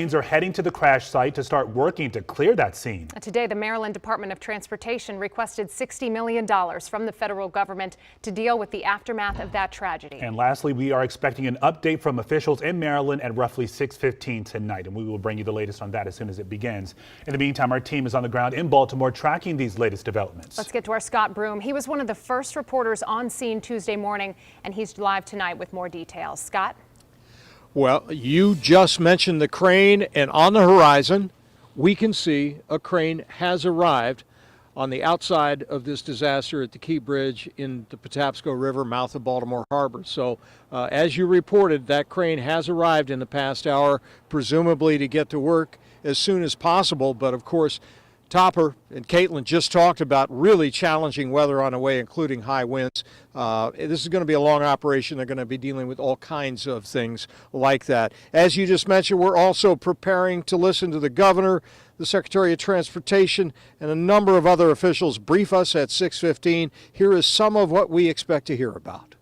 Are heading to the crash site to start working to clear that scene. Today, the Maryland Department of Transportation requested $60 million from the federal government to deal with the aftermath of that tragedy. And lastly, we are expecting an update from officials in Maryland at roughly 6:15 tonight, and we will bring you the latest on that as soon as it begins. In the meantime, our team is on the ground in Baltimore tracking these latest developments. Let's get to our Scott Broom. He was one of the first reporters on scene Tuesday morning, and he's live tonight with more details. Scott? Well, you just mentioned the crane, and on the horizon, we can see a crane has arrived on the outside of this disaster at the Key Bridge in the Patapsco River, mouth of Baltimore Harbor. So, as you reported, that crane has arrived in the past hour, presumably to get to work as soon as possible. But, of course, Topper and Caitlin just talked about really challenging weather on the way, including high winds. This is going to be a long operation. They're going to be dealing with all kinds of things like that. As you just mentioned, we're also preparing to listen to the governor, the Secretary of Transportation, and a number of other officials brief us at 6:15. Here is some of what we expect to hear about.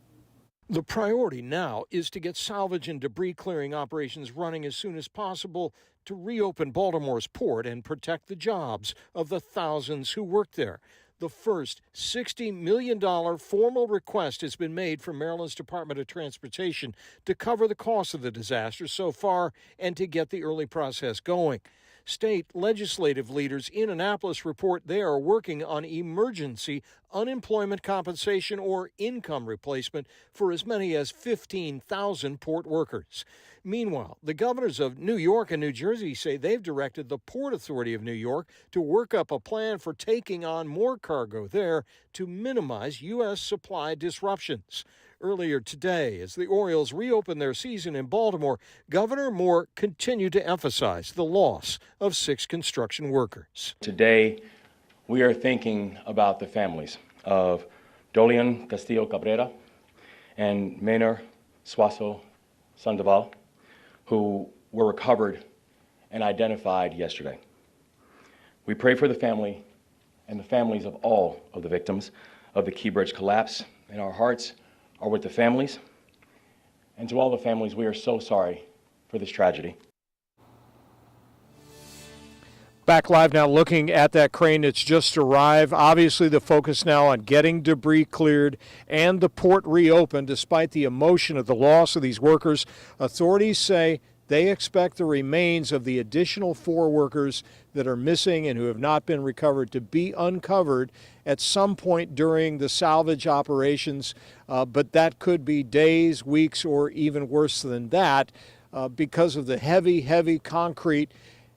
The priority now is to get salvage and debris clearing operations running as soon as possible to reopen Baltimore's port and protect the jobs of the thousands who work there. The first $60 million formal request has been made from Maryland's Department of Transportation to cover the cost of the disaster so far and to get the early process going. State legislative leaders in Annapolis report they are working on emergency unemployment compensation or income replacement for as many as 15,000 port workers. Meanwhile, the governors of New York and New Jersey say they've directed the Port Authority of New York to work up a plan for taking on more cargo there to minimize U.S. supply disruptions. Earlier today, as the Orioles reopened their season in Baltimore, Governor Moore continued to emphasize the loss of 6 construction workers. Today, we are thinking about the families of Dolian Castillo Cabrera and Maynor Suazo Sandoval, who were recovered and identified yesterday. We pray for the family and the families of all of the victims of the Key Bridge collapse, and our hearts are with the families. And to all the families, we are so sorry for this tragedy. Back live now looking at that crane that's just arrived. Obviously the focus now on getting debris cleared and the port reopened despite the emotion of the loss of these workers. Authorities say they expect the remains of the additional 4 workers that are missing and who have not been recovered to be uncovered at some point during the salvage operations, but that could be days, weeks, or even worse than that because of the heavy concrete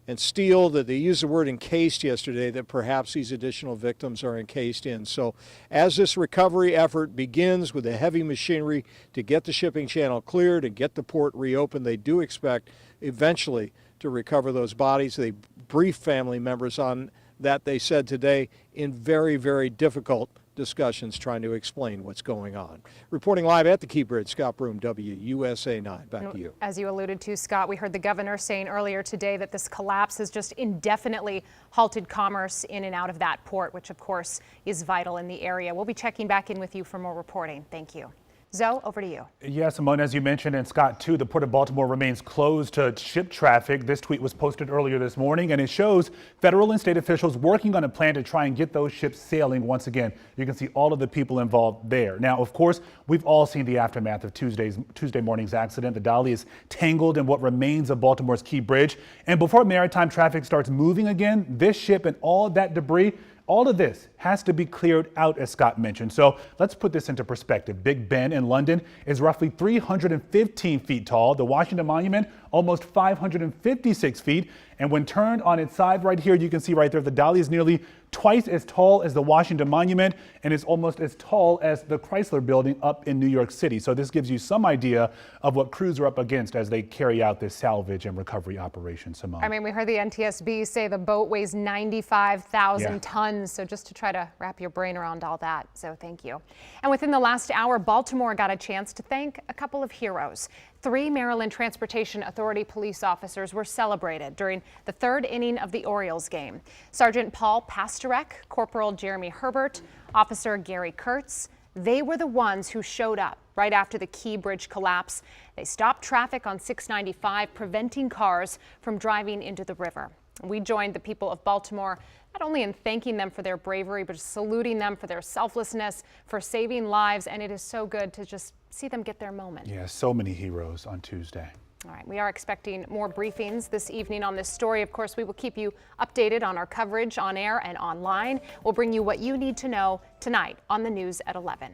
and steel that they used the word encased yesterday that perhaps these additional victims are encased in. So as this recovery effort begins with the heavy machinery to get the shipping channel cleared and get the port reopened, they do expect eventually to recover those bodies. They briefed family members on that, they said today, in very difficult discussions trying to explain what's going on. Reporting live at the Key Bridge, Scott Broom, WUSA 9. Back to you. As you alluded to, Scott, we heard the governor saying earlier today that this collapse has just indefinitely halted commerce in and out of that port, which of course is vital in the area. We'll be checking back in with you for more reporting. Thank you. Zoe, over to you. Yes, Simone, as you mentioned, and Scott, too, the Port of Baltimore remains closed to ship traffic. This tweet was posted earlier this morning, and it shows federal and state officials working on a plan to try and get those ships sailing once again. You can see all of the people involved there. Now, of course, we've all seen the aftermath of Tuesday morning's accident. The Dolly is tangled in what remains of Baltimore's Key Bridge. And before maritime traffic starts moving again, this ship and all that debris, all of this has to be cleared out, as Scott mentioned. So let's put this into perspective. Big Ben in London is roughly 315 feet tall. The Washington Monument, almost 556 feet. And when turned on its side right here, you can see right there, the Dolly is nearly twice as tall as the Washington Monument and is almost as tall as the Chrysler Building up in New York City. So this gives you some idea of what crews are up against as they carry out this salvage and recovery operation, Simone. I mean, we heard the NTSB say the boat weighs 95,000 tons. So just to try to wrap your brain around all that. So thank you. And within the last hour, Baltimore got a chance to thank a couple of heroes. 3 Maryland Transportation Authority police officers were celebrated during the 3rd inning of the Orioles game. Sergeant Paul Pastorek, Corporal Jeremy Herbert, Officer Gary Kurtz, They were the ones who showed up right after the Key Bridge collapse. They stopped traffic on 695, preventing cars from driving into the river. We joined the people of Baltimore not only in thanking them for their bravery, but saluting them for their selflessness, for saving lives. And it is so good to just see them get their moment. Yeah, so many heroes on Tuesday. All right, we are expecting more briefings this evening on this story. Of course, we will keep you updated on our coverage on air and online. We'll bring you what you need to know tonight on the news at 11.